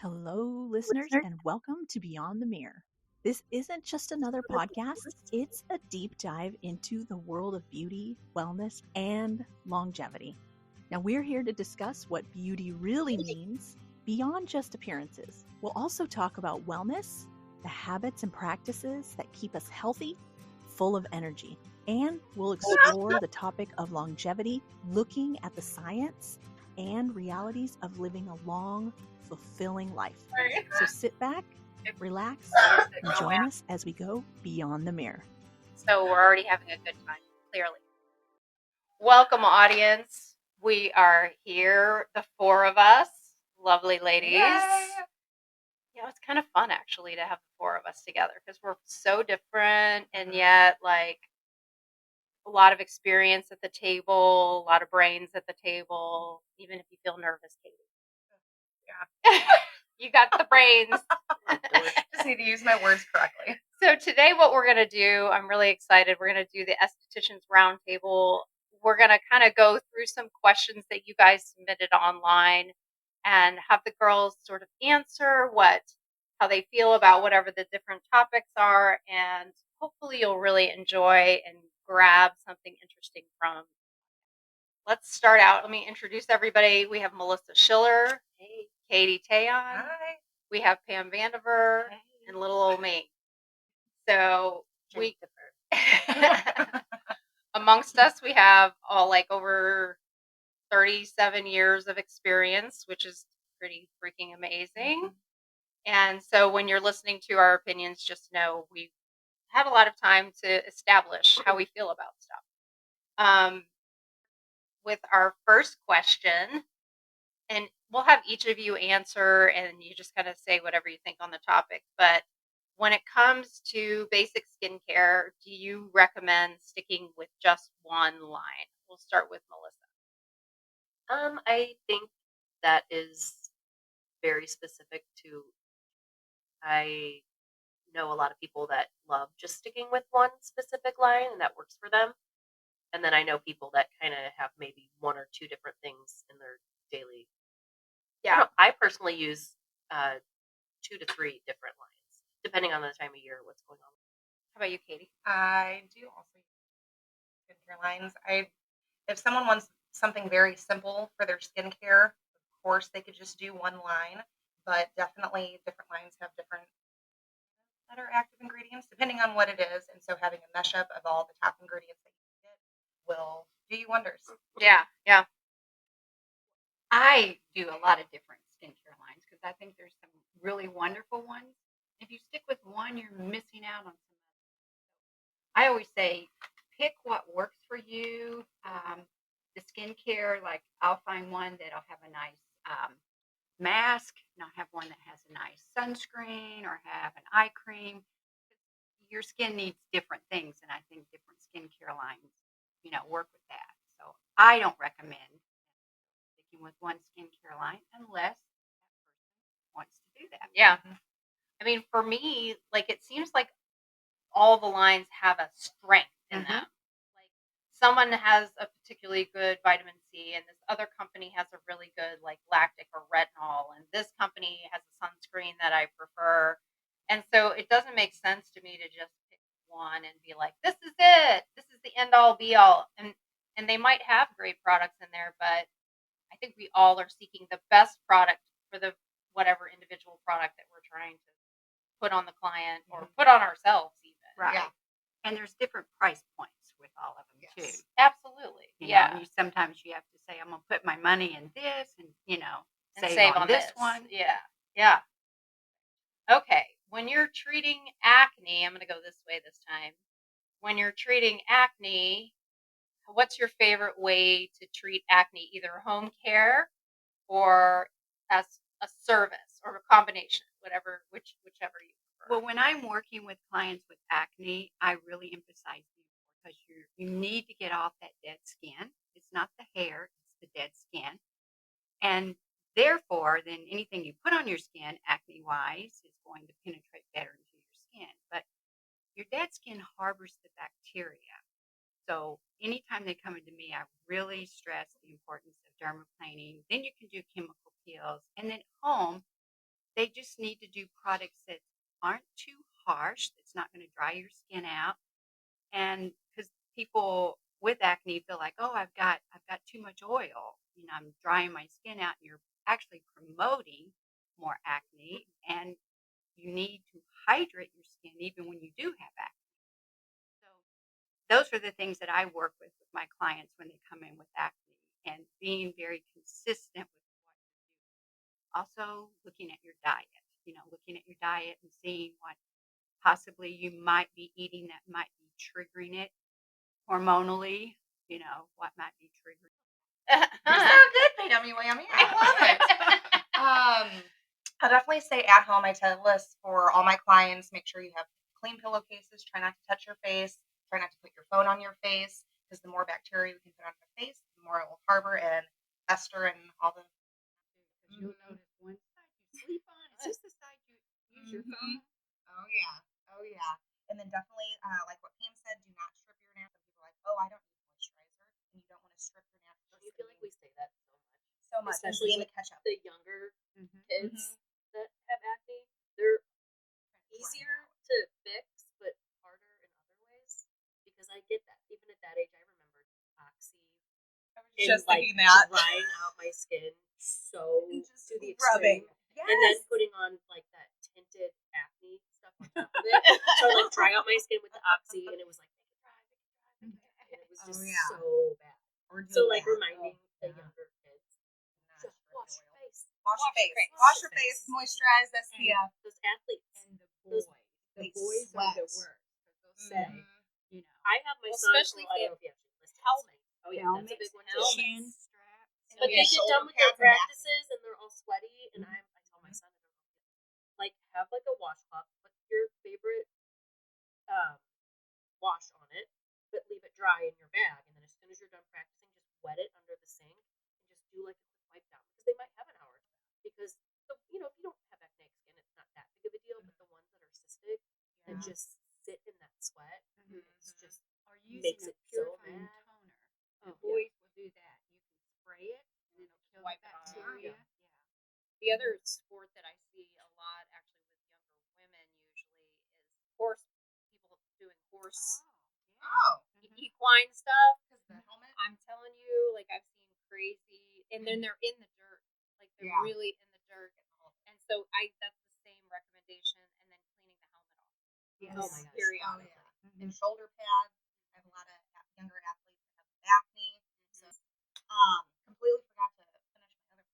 Hello, listeners, and welcome to Beyond the Mirror. This isn't just another podcast, it's a deep dive into the world of beauty, wellness, and longevity. Now, we're here to discuss what beauty really means beyond just appearances. We'll also talk about wellness, the habits and practices that keep us healthy, full of energy, and we'll explore the topic of longevity, looking at the science and realities of living a long, fulfilling life. So sit back, relax, and join us as we go beyond the mirror. So we're already having a good time, clearly. Welcome, audience. We are here, the four of us, lovely ladies. Yay! It's kind of fun actually to have the four of us together because we're so different and yet like a lot of experience at the table, a lot of brains at the table, even if you feel nervous, Katie. Yeah. You got the brains. Just need to use my words correctly. So today what we're going to do, I'm really excited. We're going to do the Estheticians Roundtable. We're going to kind of go through some questions that you guys submitted online and have the girls sort of answer how they feel about whatever the different topics are. And hopefully you'll really enjoy and grab something interesting from. Let's start out. Let me introduce everybody. We have Melissa Schiller. Hey. Katie Tayon. Hi. We have Pam Vandiver. Hey. And little old me. So we amongst us, we have all like over 37 years of experience, which is pretty freaking amazing. Mm-hmm. And so when you're listening to our opinions, just know we've had a lot of time to establish how we feel about stuff. With our first question, and we'll have each of you answer and you just kind of say whatever you think on the topic, but when it comes to basic skincare, do you recommend sticking with just one line? We'll start with Melissa. I think that is very specific to, I know a lot of people that love just sticking with one specific line and that works for them. And then I know people that kind of have maybe one or two different things in their daily. Yeah. I personally use 2 to 3 different lines, depending on the time of year, what's going on. How about you, Katie? I do also use skincare lines. If someone wants something very simple for their skincare, of course they could just do one line, but definitely different lines have different other active ingredients depending on what it is. And so having a mashup of all the top ingredients that you get will do you wonders. Yeah. I do a lot of different skincare lines because I think there's some really wonderful ones. If you stick with one, you're missing out on some others. I always say pick what works for you. The skincare, like I'll find one that'll have a nice mask, and I'll have one that has a nice sunscreen or have an eye cream. Your skin needs different things, and I think different skincare lines, work with that. So I don't recommend with one skincare line unless that person wants to do that. Yeah. I mean, for me, like it seems like all the lines have a strength in them. Like someone has a particularly good vitamin C and this other company has a really good like lactic or retinol and this company has a sunscreen that I prefer. And so it doesn't make sense to me to just pick one and be like, this is it. This is the end all be all. And they might have great products in there, but I think we all are seeking the best product for the whatever individual product that we're trying to put on the client or put on ourselves even. Right. Yeah. And there's different price points with all of them too. Absolutely. Sometimes you have to say, I'm going to put my money in this and, save on this one. Yeah. Okay. When you're treating acne, I'm going to go this way this time. When you're treating acne, what's your favorite way to treat acne? Either home care or as a service or a combination, whichever you prefer. Well, when I'm working with clients with acne, I really emphasize because you need to get off that dead skin. It's not the hair, it's the dead skin. And therefore, then anything you put on your skin, acne-wise, is going to penetrate better into your skin. But your dead skin harbors the bacteria. So anytime they come into me, I really stress the importance of dermaplaning. Then you can do chemical peels. And then at home, they just need to do products that aren't too harsh. That's not going to dry your skin out. And because people with acne feel like, oh, I've got too much oil. I'm drying my skin out. And you're actually promoting more acne, and you need to hydrate your skin even when you do have acne. So those are the things that I work with my clients when they come in with acne, and being very consistent with what you do. Also looking at your diet, looking at your diet and seeing what possibly you might be eating that might be triggering it hormonally, what might be triggering. You're so good, Yummy Whammy. I love it. I'll definitely say at home, I tell list for all my clients, make sure you have clean pillowcases. Try not to touch your face. Try not to put your phone on your face, because the more bacteria we can put on your face, the more it will harbor and fester and all the. You'll notice one side you sleep on. It's just the side you use your phone. Oh yeah. Oh yeah. And then definitely, like what Pam said, do not strip your nails. People are like, oh, I don't use moisturizer, and you don't want to strip your nails. Don't you feel like we say that so much? So much, especially with with catch up. the younger kids that have acne. They're easier to fix, but harder in other ways. Because I get that. Even at that age, I remember Oxy and Just like thinking that. drying out my skin so Just to the rubbing. extreme. Yes. And then putting on like that tinted acne stuff on top of it. So I like dry out my skin with the Oxy, and it was like, make it dry, make it dry, make it dry. And it was just so bad. So like reminding the younger kids, just wash your face. Wash your face. Wash your face. Moisturize. SPF. Those athletes. And the Those- boys. The they boys are the sweat. worst. Because they'll say, I have my son. especially I don't know if you actually listen. Helmet. Oh yeah, that's a big one. helmets, Too. chin straps. But they get done with their practices and they're all sweaty, and I tell my son, I don't know, like have like a washcloth, put your favorite wash on it, but leave it dry in your bag, and then as soon as you're done practicing, just wet it under the sink and just do like a quick wipe down, because they might have an hour to that. Because if you don't have acne skin, it's not that big of a deal, but the ones that are cystic and just sit in that sweat, it's just Or using makes a it so purifying bad. toner. Oh, The boys will do that. You can spray it, and it'll kill Wipe the it off. bacteria. The other sport that I see a lot, actually, with younger women usually is horse. People doing horse Oh. equine stuff. Because the helmet. I'm telling you, like I've seen crazy, and then they're in the dirt, like they're really in the dirt, and so that's the same recommendation, and then cleaning the helmet off. Yes. Oh my gosh. Periodically. And shoulder pads. I have a lot of younger athletes that have acne. So, completely forgot to finish my other part.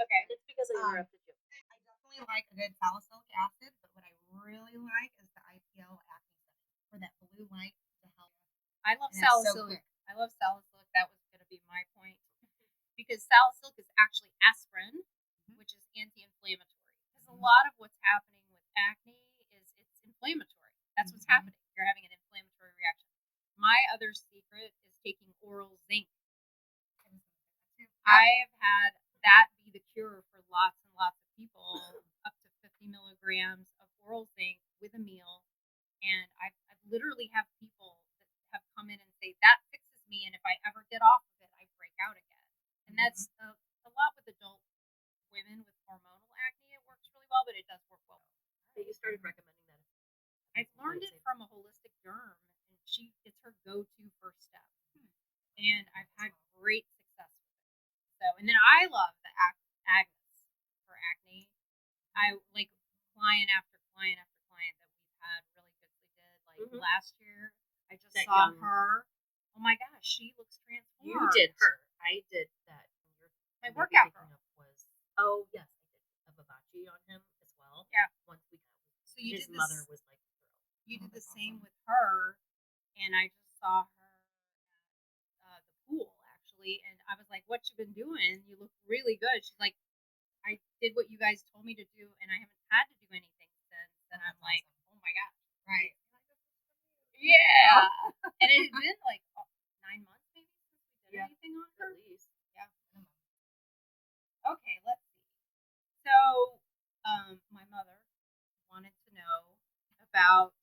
Okay. It's because I interrupted you. I definitely like a good salicylic acid, but what I really like is the IPL acne setting, for that blue light to help. I love And it's so salicylic. quick. I love salicylic. That was going to be my point. Because salicylic is actually aspirin, which is anti-inflammatory. Because a lot of what's happening with acne is it's inflammatory. That's what's happening. You're having an inflammatory reaction. My other secret is taking oral zinc. I have had that be the cure for lots and lots of people, up to 50 milligrams of oral zinc with a meal. And I've literally have people that have come in and say, that fixes me, and if I ever get off of it, I break out again. And that's a lot with adult women with hormonal acne. It works really well, but it does work well. So you started recommending that. I learned it from a holistic derm, and it's her go-to first step. And I've had great success with it. So, and then I love the Agnes for acne. I like client after client after client that we've had really goodly did. Like last year, I just That saw young- her. Oh my gosh, she looks transformed. You did her. I did that. My workout girl. Was yes, I did a Babachi on him as well. Yeah. Once we got So you his did mother was like You did the same with her, and I just saw her at the pool actually, and I was like, "What you been doing? You look really good." She's like, "I did what you guys told me to do, and I haven't had to do anything since." And I'm like, "Oh my gosh!" Right. Yeah. And it had been like 9 months maybe since we did anything on her. at least. Yeah. Okay, let's see. So, my mother wanted to know about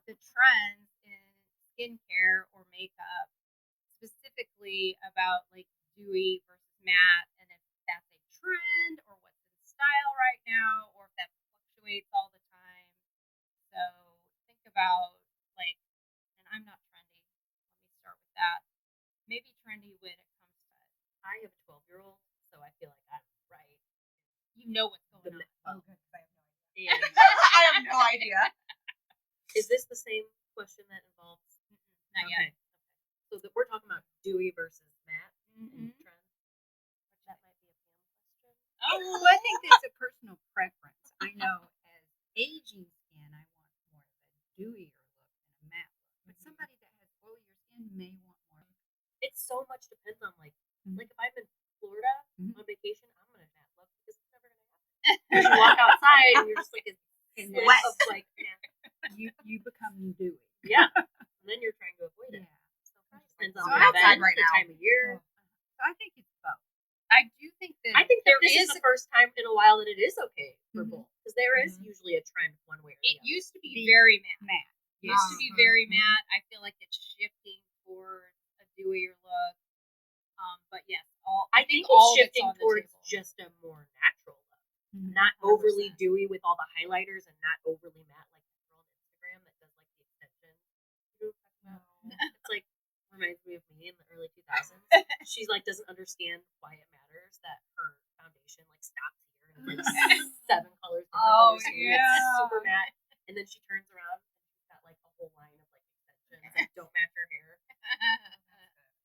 the trends in skincare or makeup, specifically about like dewy versus matte, and if that's a trend or what's in style right now, or if updates all the time. So think about, like, and I'm not trendy. Let me start with that. Maybe trendy when it comes to, I have a 12-year-old, so I feel like I'm right. you know what's going on. Oh, good. 'Cause I have no idea. And I have no idea. is this the same question that involves? Not yet. So that we're talking about dewy versus matte Mhm. and trend. That might be a Pam question. Oh, I think that's a personal preference. I know as aging skin, I want more of a dewier look than a matte look. But somebody that has oilier skin may want more. It so much depends on like if I'm in Florida on vacation, I'm gonna matte look because it's never gonna happen. You walk outside and you're just like In sweat wet. of like You become dewy. yeah. And then you're trying to avoid it. Yeah. So it probably depends on So the outside event, right the now. time of year. So I think it's both. I do think that I think that there this is is the first time in a while that it is okay for Mhm. both because there is usually a trend one way or the it other. used to be The- very matte. Matte. It used to be Mhm. very matte. I feel like it's shifting towards a dewier look. But yes, I think all it's of shifting on the towards table. just a more natural look, Mhm. not overly 100%. dewy with all the highlighters and not overly matte like that girl on Instagram that does like the extension. You know what I'm talking about? It's like reminds me of me in the early 2000s. She's like doesn't understand why it matters that her foundation like stops here and it's like 7 colors. Different Oh, colors here. yeah. It's super matte, and then she turns around and she's got like a whole line of like extensions that don't match her hair.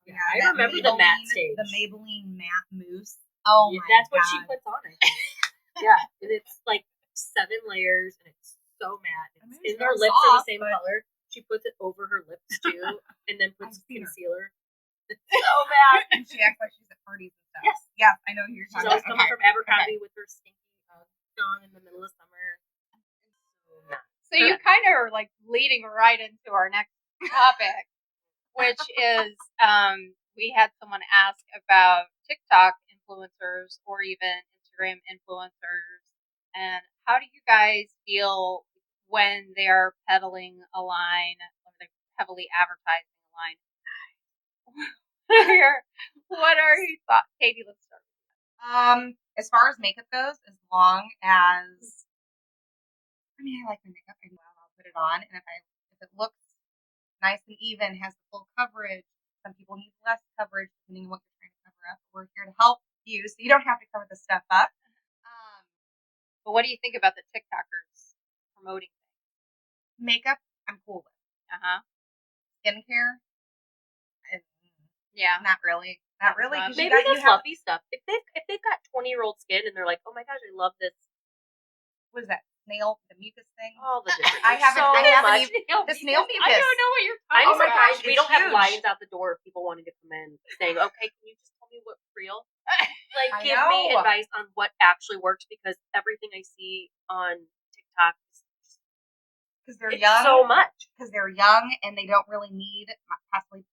Yeah, I that remember the matte stage. The Maybelline matte mousse. Oh Yeah, my that's god. what she puts on. I think. Yeah, and it's like 7 layers, and it's so matte. I mean, It's, it's and her very lips are the soft, same but- color. She puts it over her lips too, and then puts I've seen her. concealer. It's so bad. And she acts like she's at parties and stuff. Yes. Yes, I know who you're She's talking always about. coming from Abercrombie with her stinky on in the middle of summer. So matte. So you kind of are like leading right into our next topic, which is we had someone ask about TikTok influencers or even Instagram influencers, and how do you guys feel when they are peddling a line, when they're heavily advertising a line? What are your thoughts, Katie? Let's start. As far as makeup goes, as long as I like my makeup, I'll put it on, and if it looks nice and even, has the full coverage. Some people need less coverage depending on what you're trying to cover up. We're here to help you, so you don't have to cover the stuff up. But what do you think about the TikTokers promoting things? Makeup, I'm cool with. Skincare, Yeah. not really. Not really. 'Cause Maybe you the have fluffy stuff. If they've got 20-year-old skin and they're like, oh my gosh, I love this. what is that? Snail, the mucus thing. All the different. I haven't- so I haven't much. even- the snail mucus. I don't know what you're I'm talking my about. gosh, surprised we it's don't have huge. lines out the door of people wanting to come in saying, okay, can you just tell me what's real? Like, I give me know. advice on what actually works because everything I see on TikTok is Because they're it's young. so much. Because they're young and they don't really need, possibly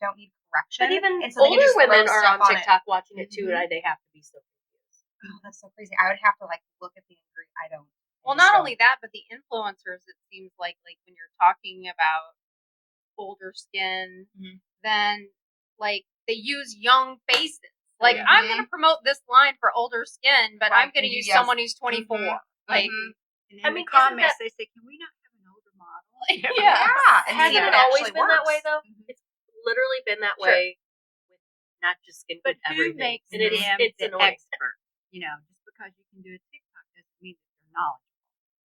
don't need correction. But even and so they can older just throw women are stuff on it. TikTok watching it too, Mhm. and they have to be so confused. Oh, that's so crazy. I would have to look at the ingredient. I don't. Well, I just not don't. only that, but the influencers. It seems like when you're talking about older skin, then they use young faces. Like Mhm. I'm going to promote this line for older skin, but Right, I'm going to and use yes. someone who's 24. Mhm. Like, Mhm. And I in mean, the isn't comments, that- they say, "Can we not have an older model?" yeah. And Hasn't see if it always actually been that way works. though? It's literally been that Sure. way with not just skin, But with who everything. makes and them it's the annoying. expert? Just because you can do a TikTok doesn't mean that you're knowledgeable.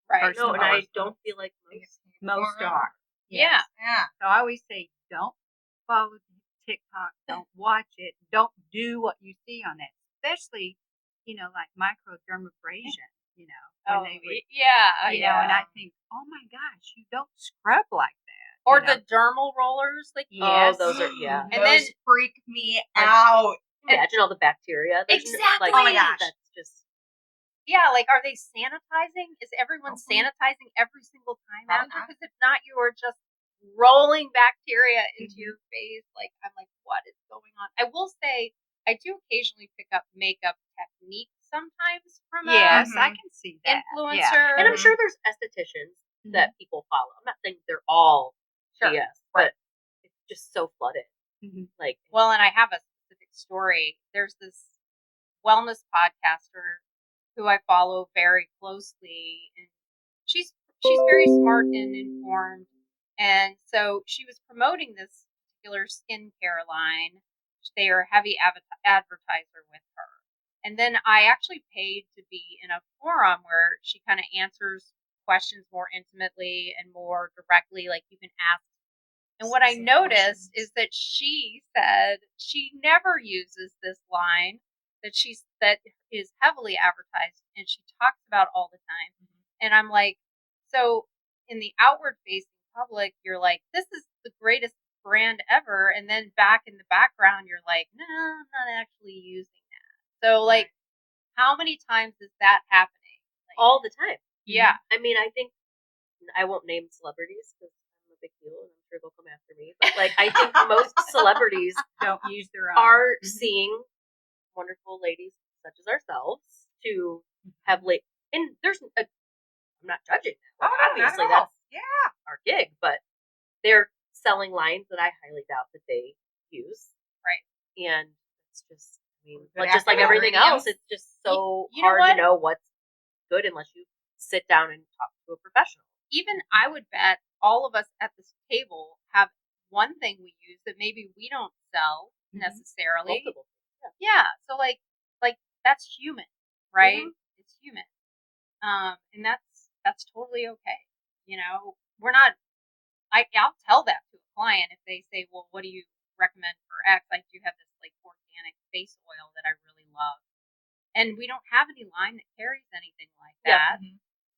Right. First No, of and all, I don't feel like most are. Yeah. Yeah. So I always say, don't follow TikTok, don't watch it, don't do what you see on it, especially like microdermabrasion. When they would, yeah. and I think, oh my gosh, you don't scrub like that. Or the dermal rollers. Yes. Oh, those are And Those then freak me out. imagine all the bacteria. There's Exactly. Oh my gosh. That's just yeah, are they sanitizing? Is everyone sanitizing every single time Probably after? not. Because if not, you are just rolling bacteria into Mm-hmm. your face. I'm like, what is going on? I will say, I do occasionally pick up makeup techniques sometimes from Yes, Mhm. I can see that. influencer. and I'm sure there's estheticians that people follow. I'm not saying they're all Sure. BS, Right. but it's just so flooded. Mhm. Like, Well, and I have a specific story. There's this wellness podcaster who I follow very closely, and she's very smart and informed, and so she was promoting this particular skincare line. They are a heavy advertiser with her. And then I actually paid to be in a forum where she kind of answers questions more intimately and more directly, like you can ask. And what I noticed is that she said she never uses this line that is heavily advertised and she talks about all the time. And I'm like, so in the outward facing public, you're like, this is the greatest brand ever, and then back in the background you're like, no, I'm not actually using that. So like, how many times is that happening? Like, all the time. yeah. I mean, I think I won't name celebrities because I'm a big deal and I'm sure they'll come after me. But like, I think most celebrities Don't use their own. are seeing wonderful ladies such as ourselves to have and I'm not judging that. Like, obviously, that's our gig, but they're selling lines that I highly doubt that they use. Right. And it's just, I mean, just like everything else, it's just so you know hard what? to know what's good unless you sit down and talk to a professional. Even I would bet all of us at this table have one thing we use that maybe we don't sell necessarily. Multiple. Yeah. So like that's human, right? It's human. And that's totally okay. You know, we're not. I'll tell that to a client if they say, well, what do you recommend for X? I do have this like organic face oil that I really love. And we don't have any line that carries anything like that.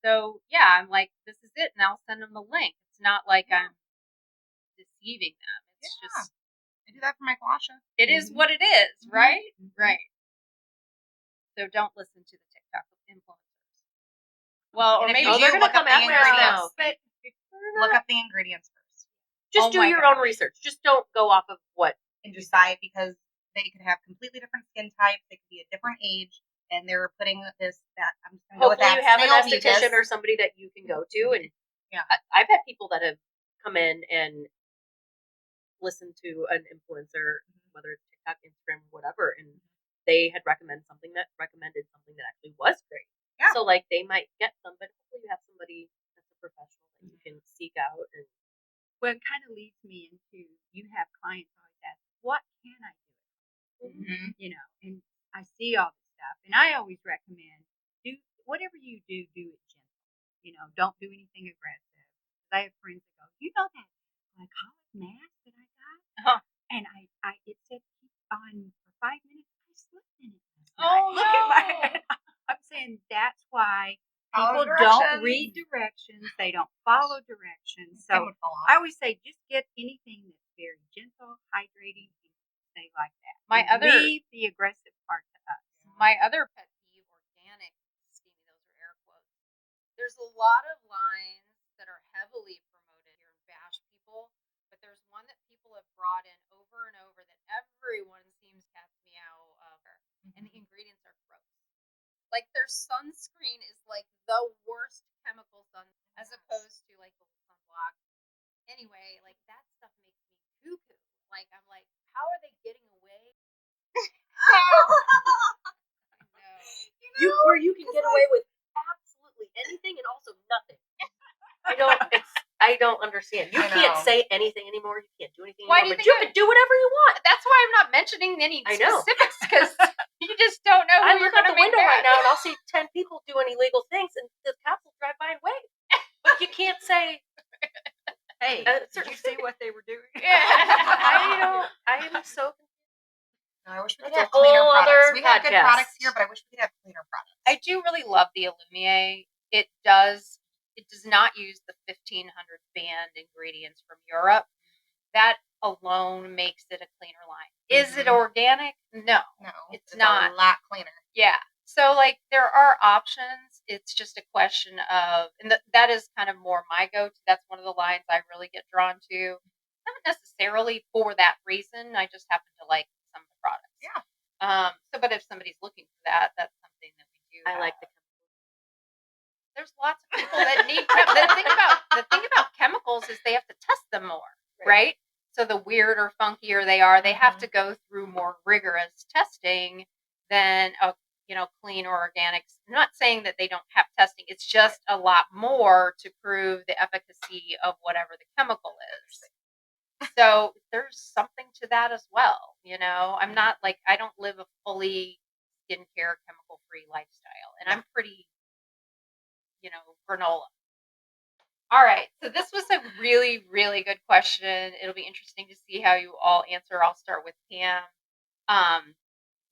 So yeah, I'm like, this is it, and I'll send them the link. It's not like I'm deceiving them. It's just I do that for my guasha. it is what it is, right? Right. So don't listen to the TikTok influencers. Well, or maybe they're going to come after us now. But look up the ingredients first. Just do your own research. Just don't go off of what and decide, because they could have completely different skin types. They could be a different age, and they're putting this that. I'm just going to go with that. Hopefully, you have an esthetician or somebody that you can go to, and I've had people that have come in and listened to an influencer, whether it's TikTok, Instagram, whatever, and they had recommended something that actually was great. Yeah. So like they might get some, but hopefully you have somebody that's a professional that you can seek out. And well, it kind of leads me into, you have clients always ask, what can I do? You know, and I see all this stuff, and I always recommend, do whatever you do it gentle. You know, don't do anything aggressive. I have friends that go, you know that glycolic mask that I got, and I it said keep on for 5 minutes. I slept in it. Look at my head. I'm saying that's why people don't read directions. They don't follow directions. So I always say, just get anything that's very gentle, hydrating, and stay like that. Leave the aggressive part to us. My other pet peeve, organic skinny, those are air quotes. There's a lot of lines that are heavily promoted here and bash people, but there's one that people have brought in over and over that everyone seems to have meow over, and the ingredients are gross. Like their sunscreen is like the worst chemical as opposed to like the sunblock. Anyway, like that stuff makes me cuckoo. Like I'm like, how are they getting away? Where you can get away with absolutely anything and also nothing. I don't understand. You can't say anything anymore. You can't do anything anymore. But you can do whatever you want. That's why I'm not mentioning any specifics, because you just don't know. I look out the window right now and I'll see 10 people doing illegal things, and the cops will drive by and wave. But you can't say, hey, did you see what they were doing? I am so confused. I wish we could have cleaner products. We have good products here, but I wish we could have cleaner products. I do really love the Illumier. It does not use the 1,500 banned ingredients from Europe. That alone makes it a cleaner line. Is it organic? No, it's not. A lot cleaner. Yeah. So like there are options. It's just a question of, and that is kind of more my go-to. That's one of the lines I really get drawn to. Not necessarily for that reason. I just happen to like some of the products. Yeah. But if somebody's looking for that, that's something that we do. I like the chemicals. There's lots of people that need the thing about chemicals is they have to test them more, right? So the weirder, funkier they are, they have to go through more rigorous testing than clean or organics. I'm not saying that they don't have testing. It's just a lot more to prove the efficacy of whatever the chemical is. So there's something to that as well. I'm not like, I don't live a fully skincare chemical free lifestyle, and I'm pretty, granola. All right. So this was a really, really good question. It'll be interesting to see how you all answer. I'll start with Pam.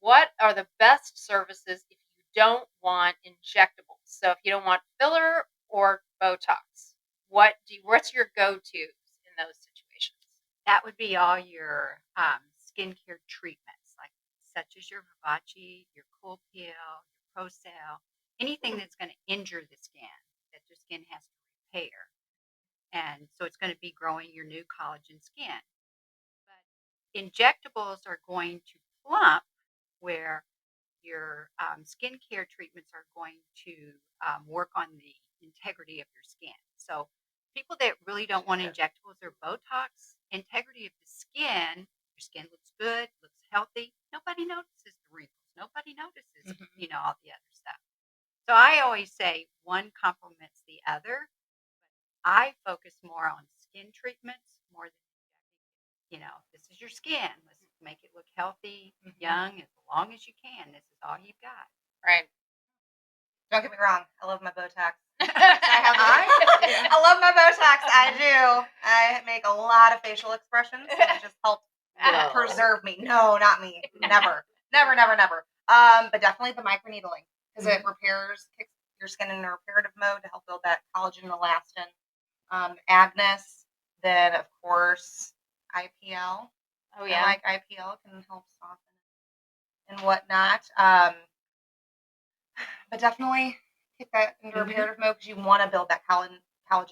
What are the best services if you don't want injectables? So if you don't want filler or Botox, what's your go-tos in those situations? That would be all your skincare treatments, like such as your Vivace, your Cool Peel, your Procel, anything that's going to injure the skin that your skin has to repair. And so it's going to be growing your new collagen skin. But injectables are going to plump where your skincare treatments are going to work on the integrity of your skin. So people that really don't want injectables or Botox, integrity of the skin, your skin looks good, looks healthy. Nobody notices the wrinkles. Nobody notices, all the other stuff. So I always say one complements the other. I focus more on skin treatments more than, this is your skin. Let's make it look healthy, young, as long as you can. This is all you've got. Right. Don't get me wrong. I love my Botox. I love my Botox. I do. I make a lot of facial expressions. So it just helps preserve me. No, not me. Never. Never, never, never. But definitely the microneedling because it kicks your skin in a reparative mode to help build that collagen and elastin. Agnes, then of course IPL. Oh yeah. I like IPL, can help soften and whatnot. But definitely kick that into reparative mode because you want to build that collagen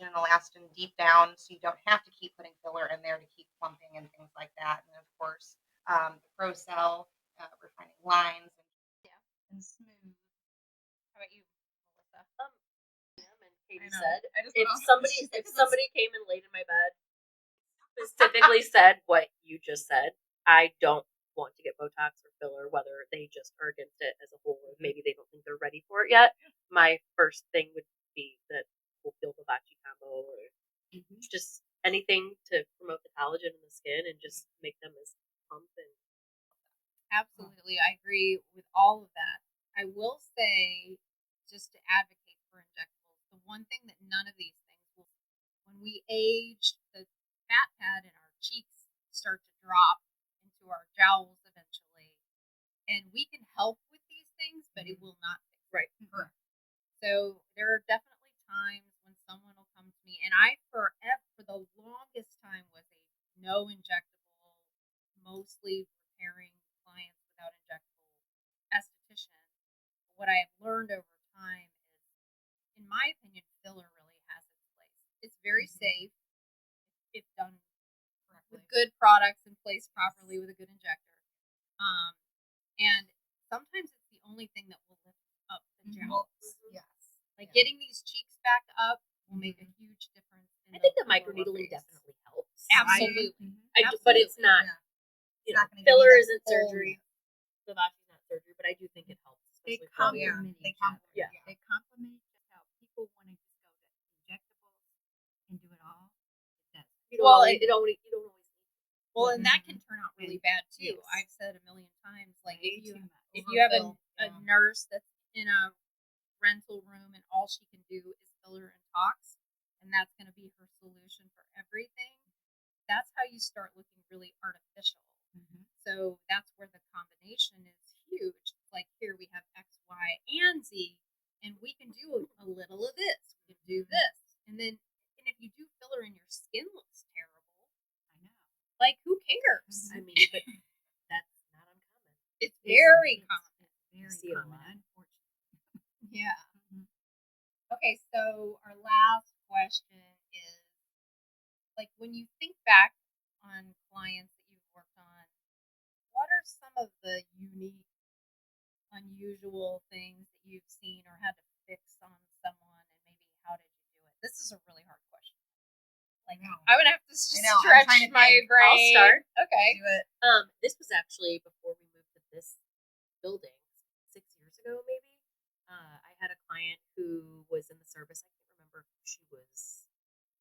and elastin deep down, so you don't have to keep putting filler in there to keep plumping and things like that. And of course, the Procel, refining lines and smooth. How about you, Melissa? And Katie said, if somebody came and laid in my bed, specifically said what you just said, I don't want to get Botox or filler, whether they just are against it as a whole, or maybe they don't think they're ready for it yet. My first thing would be that we'll feel Vivace combo or just anything to promote the collagen in the skin and just make them as plump and. Absolutely, I agree with all of that. I will say, just to advocate for injectables, the one thing that none of these things will, when we age, the fat pad in our cheeks start to drop into our jowls eventually, and we can help with these things, but it will not fix it. Right. Correct. So there are definitely times when someone will come to me, and I for the longest time was a no injectable, mostly repairing clients without injectable esthetician. What I have learned over time is, in my opinion, filler really has its place. It's very safe if done with good products and placed properly with a good injector. And sometimes it's the only thing that will lift up the jowls. Yes. Like getting these cheeks back up will make a huge difference. I think the microneedling definitely helps. Absolutely. But it's not. Filler isn't surgery. Vivace is not surgery, but I do think it helps. They complement each other. Yeah. They complement how people want to just go to injectables and do it all. You don't always need to. Well, and that can turn out really bad too. Yes. I've said a million times, like Way if too much. you have a nurse that's in a rental room and all she can do is filler and tox, and that's going to be her solution for everything, that's how you start looking really artificial. So that's where the combination is huge. Like here we have X, Y, and Z, and we can do a little of this. We can do this, and if you do filler and your skin looks terrible, I know. Like who cares? I mean, but that's not uncommon. It's very common. Very common, unfortunately. Yeah. Okay, so our last question is, like, when you think back on clients that you've worked on, what are some of the unique, unusual things that you've seen or had to fix on someone, and maybe how did you do it? This is a really hard question. Like, I would have to stretch my brain. I'll start. Okay. Do it. This was actually before we moved to this building 6 years ago, was in the service. I can't remember who she was.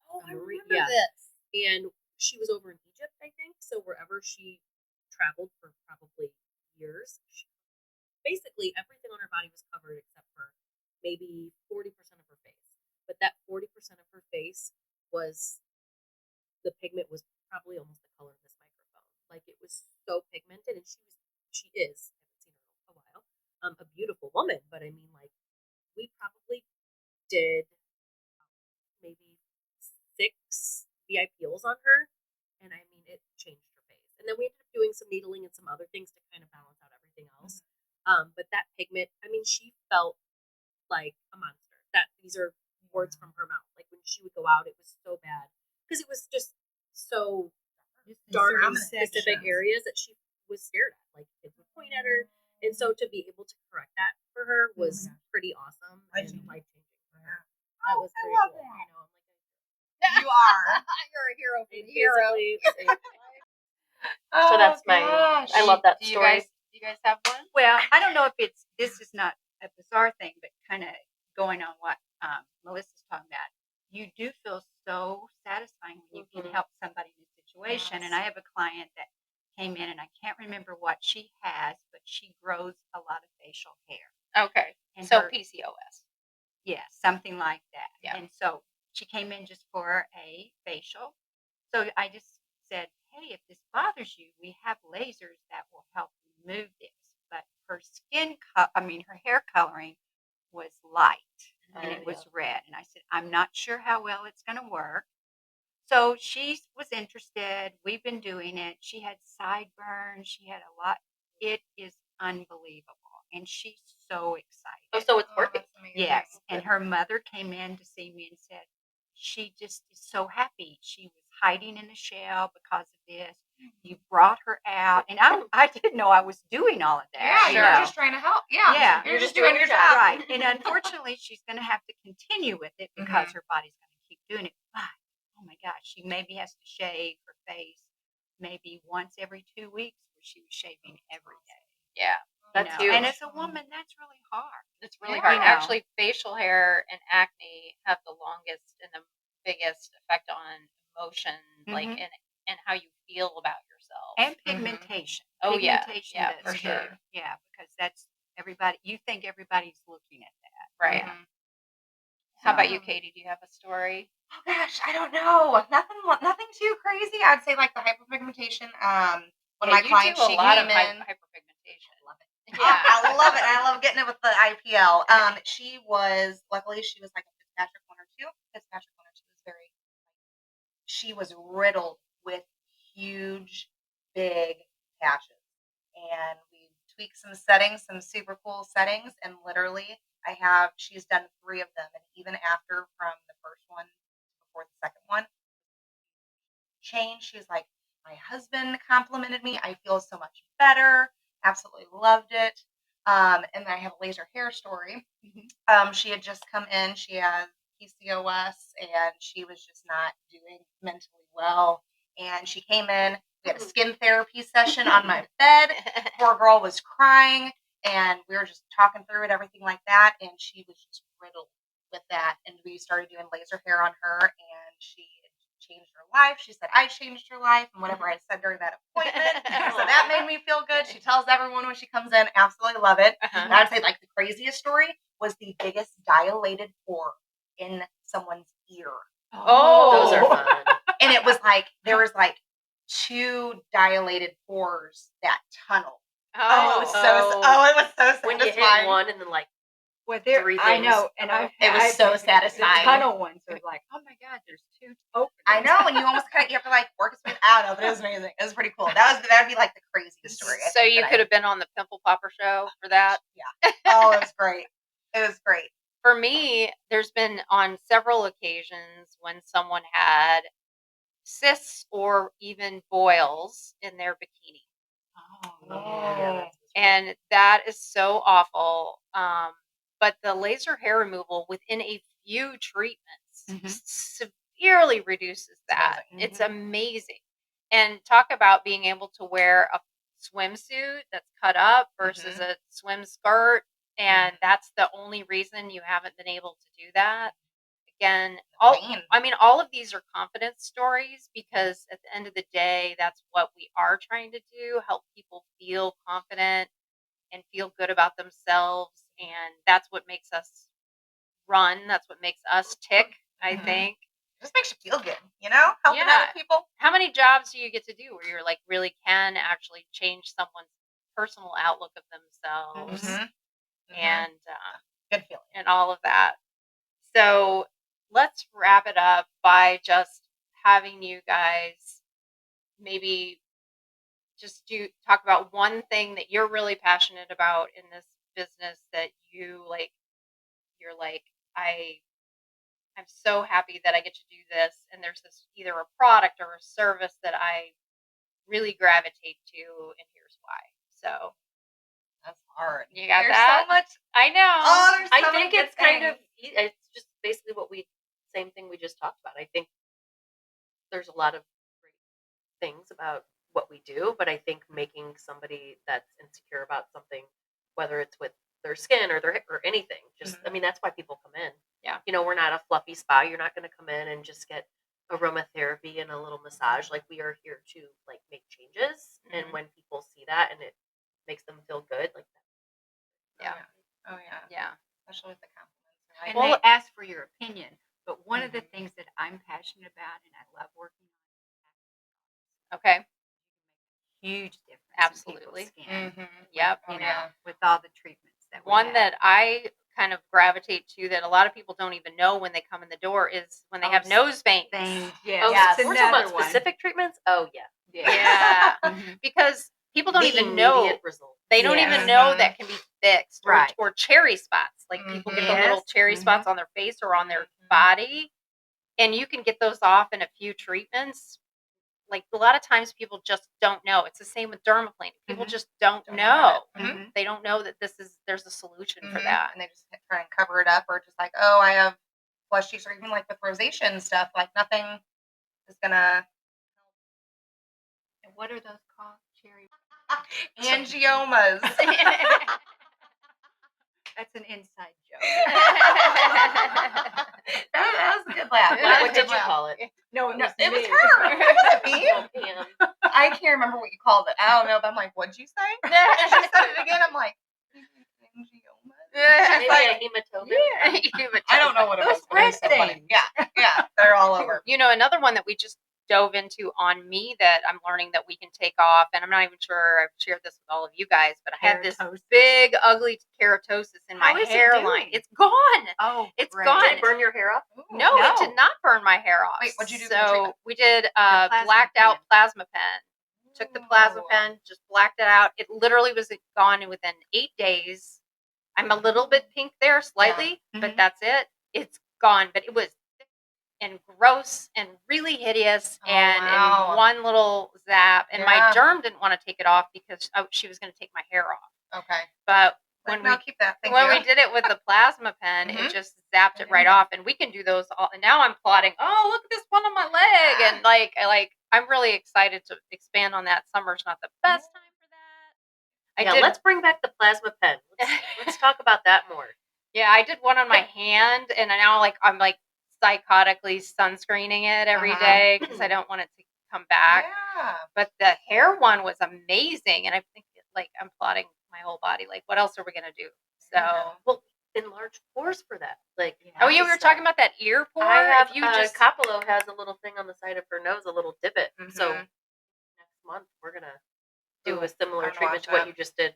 Oh, I Marie- remember yeah. this. And she was over in Egypt, I think. So wherever she traveled for probably years, basically everything on her body was covered except for maybe 40% of her face. But that 40% of her face was, the pigment was probably almost the color of this microphone. Like, it was so pigmented, and she is, I haven't seen her in a while, a beautiful woman. But I mean, like, we probably did maybe 6 VIPs on her, and I mean, it changed her face. And then we ended up doing some needling and some other things to kind of balance out everything else. But that pigment, I mean, she felt like a monster. These are words from her mouth. Like, when she would go out, it was so bad because it was just so dark in specific areas that she was stared at. Like, kids would point at her, and so to be able to correct that for her was pretty awesome and life changing for her. That was pretty cool. I know. I'm like, You are. You're a hero for it the hero. basically. Oh, So that's my. gosh. I love that Do story. you guys have one? Well, I don't know if this is not a bizarre thing, but kind of going on what Melissa's talking about. You do feel so satisfying when you can help somebody in a situation. And I have a client that came in, and I can't remember what she has, but she grows a lot of facial hair. Okay. And So her- PCOS. Yeah, something like that. Yeah. And so she came in just for a facial. So I just said, hey, if this bothers you, we have lasers that will help remove this. But her her hair coloring was light, and it was red. And I said, I'm not sure how well it's going to work. So she was interested. We've been doing it. She had sideburns. She had a lot. It is unbelievable. And she's so excited. Oh, so it's working. That's amazing. Yes. And her mother came in to see me and said she just is so happy. She was hiding in a shell because of this. You brought her out. And I didn't know I was doing all of that. Yeah, you you're know. just trying to help. Yeah. Yeah. You're just doing your job. Right. And unfortunately, she's going to have to continue with it because her body's going to keep doing it. But, oh my gosh, she maybe has to shave her face maybe once every 2 weeks, where she was shaving every day. Yeah. That's you know. And huge. as a woman, that's really hard. It's really Yeah. hard. You know. Actually, facial hair and acne have the longest and the biggest effect on emotion, like Mhm. and how you feel about yourself. And pigmentation. Oh, yeah. Pigmentation Yeah, does for too. sure. Yeah, because that's everybody. You think everybody's looking at that. Right. Mhm. How about you, Katie? Do you have a story? Oh gosh, I don't know. Nothing too crazy. I'd say like the hyperpigmentation. One of my you clients, do a she lot came of in. hyperpigmentation. I love it. Yeah. I love it. I love getting it with the IPL. Luckily she was like a Fitzpatrick 1 or 2. Fitzpatrick 1 or 2 was very. She was riddled with huge, big patches, and we tweaked some settings, some super cool settings, and literally, she's done 3 of them, and even after from the first one before the second one, change. She's like, my husband complimented me. I feel so much better. Absolutely loved it. And then I have a laser hair story. She had just come in. She has PCOS, and she was just not doing mentally well. And she came in. We had a skin therapy session on my bed. Poor girl was crying, and we were just talking through it, everything like that. And she was just riddled with that. And we started doing laser hair on her, and she changed her life. She said I changed her life, and whatever I said during that appointment. So that made me feel good. She tells everyone when she comes in, absolutely love it. And I'd say like the craziest story was the biggest dilated pore in someone's ear. Oh, Those are fun. And it was like there was like 2 dilated pores that tunnel. Oh, it was so satisfying. When you hit one and then like Well, there, 3 I things. know, and It was so satisfying. The tunnel ones are like, oh my god, there's 2 openings. I know, and you almost you have to like work its way out of it. It was amazing. It was pretty cool. That'd be like the craziest story. I so think, you that could have been on the Pimple Popper show for that. Oh, it was great. It was great. For me, there's been on several occasions when someone had cysts or even boils in their bikini. Yeah, And that is so awful. But the laser hair removal within a few treatments severely reduces that. amazing. It's amazing. And talk about being able to wear a swimsuit that's cut up versus a swim skirt and that's the only reason you haven't been able to do that. Again, all of these are confidence stories, because at the end of the day, that's what we are trying to do, help people feel confident and feel good about themselves, and that's what makes us run. That's what makes us tick, I think. It just makes you feel good, helping other people. How many jobs do you get to do where you're like really can actually change someone's personal outlook of themselves and good feeling and all of that? So let's wrap it up by just having you guys maybe just talk about one thing that you're really passionate about in this business that you're like, I'm so happy that I get to do this, and there's this either a product or a service that I really gravitate to, and here's why. So that's hard. You got there's that? so much. I know. Oh, there's so I many think good it's kind of, things. it's just basically same thing we just talked about. I think there's a lot of great things about what we do, but I think making somebody that's insecure about something, whether it's with their skin or or anything, just, I mean, that's why people come in. Yeah. We're not a fluffy spa. You're not going to come in and just get aromatherapy and a little massage. Like, we are here to like make changes. And when people see that and it makes them feel good, like that. Yeah. Oh yeah. Yeah. Especially with the compliments. And Well, they ask for your opinion. But one of the things that I'm passionate about and I love working on Okay. huge difference. Absolutely. In people's skin. Yep. With all the treatments that we One have. that I kind of gravitate to that a lot of people don't even know when they come in the door is when they have nose veins. Yeah. Oh, That's we're talking another about one. specific treatments? Oh, yeah. Yeah. Because people don't The even know. immediate result. They don't even know that can be fixed. Right. Or cherry spots. Like people get the little cherry spots on their face or on their body. And you can get those off in a few treatments. Like, a lot of times people just don't know. It's the same with dermaplaning. People just don't know. They don't know that there's a solution for that. And they just try and cover it up, or just like, oh, I have flush cheeks, or even like with rosacea and stuff, like nothing is gonna. And what are those called? Cherry. Angiomas. That's an inside joke. that was a good laugh. What did you call it? No, No, it was her. It wasn't me. Oh, Pam. I can't remember what you called it. I don't know, but I'm like, what'd you say? And she said it again. I'm like, angiomas. Maybe like, a hematoma. I don't know what it was. But it was so funny. things. Yeah, they're all over. Another one that we just dove into on me that I'm learning that we can take off, and I'm not even sure I've shared this with all of you guys, but I had this big, ugly keratosis in my hairline. It's gone. Oh, it's great. gone. Did it burn your hair off? No, it did not burn my hair off. Wait, what'd you do for the So treatment? we did plasma blacked out pen. plasma pen. Took the plasma pen, just blacked it out. It literally was gone within 8 days. I'm a little bit pink there, slightly, but that's it. It's gone. But it was thick and gross and really hideous, and in one little zap. And my derm didn't want to take it off because she was going to take my hair off. Okay. But when keep that. Thank when you. we did it with the plasma pen, it just zapped it right off. And we can do those all. And now I'm plotting. Oh, look at this one on my leg, and I'm really excited to expand on that. Summer's not the best time for that. Let's bring back the plasma pen. Let's talk about that more. Yeah, I did one on my hand, and now I'm psychotically sunscreening it every day because I don't want it to come back. Yeah. But the hair one was amazing, and I think I'm plotting my whole body. Like, what else are we gonna do? So, well, enlarge pores for that. we were talking about that ear pore. I have if you just Capello has a little thing on the side of her nose, a little divot. So next month we're gonna do a similar treatment to what you just did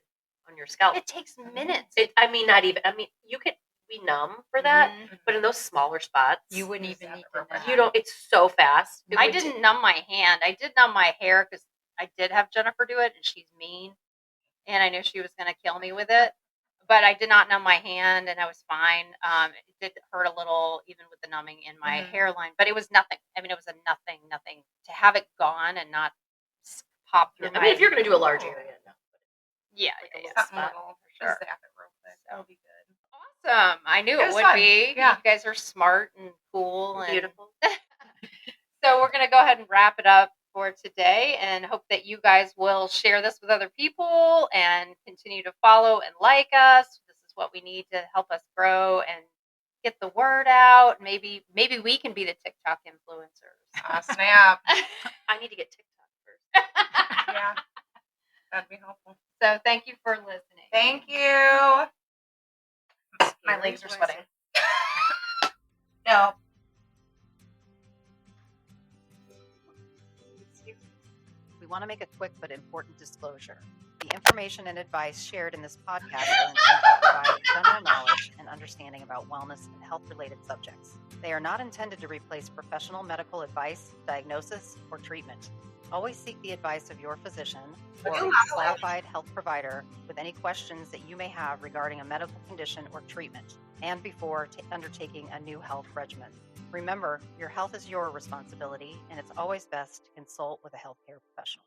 on your scalp. It takes minutes. Not even. I mean, you could be numb for that, but in those smaller spots, you wouldn't even need to. You don't. It's so fast. I didn't numb my hand. I did numb my hair because I did have Jennifer do it, and she's mean, and I knew she was going to kill me with it. But I did not numb my hand, and I was fine. It did hurt a little, even with the numbing in my hairline, but it was nothing. I mean, it was a nothing to have it gone and not pop through. I mean, if you're going to do a large area, no. Something little. Sure. Just zap it real quick. That'll be good. Awesome. I knew it would fun. be. Yeah. You guys are smart and cool and Beautiful. So we're going to go ahead and wrap it up for today, and hope that you guys will share this with other people and continue to follow and like us. This is It's what we need to help us grow and get the word out. Maybe we can be the TikTok influencers. Snap. I need to get TikTok first. Yeah, that'd be helpful. So thank you for listening. Thank you. My Scary legs are was sweating. it? No. We want to make a quick but important disclosure. The information and advice shared in this podcast are intended to provide general knowledge and understanding about wellness and health-related subjects. They are not intended to replace professional medical advice, diagnosis, or treatment. Always seek the advice of your physician or a qualified health provider with any questions that you may have regarding a medical condition or treatment, and before undertaking a new health regimen. Remember, your health is your responsibility, and it's always best to consult with a healthcare professional.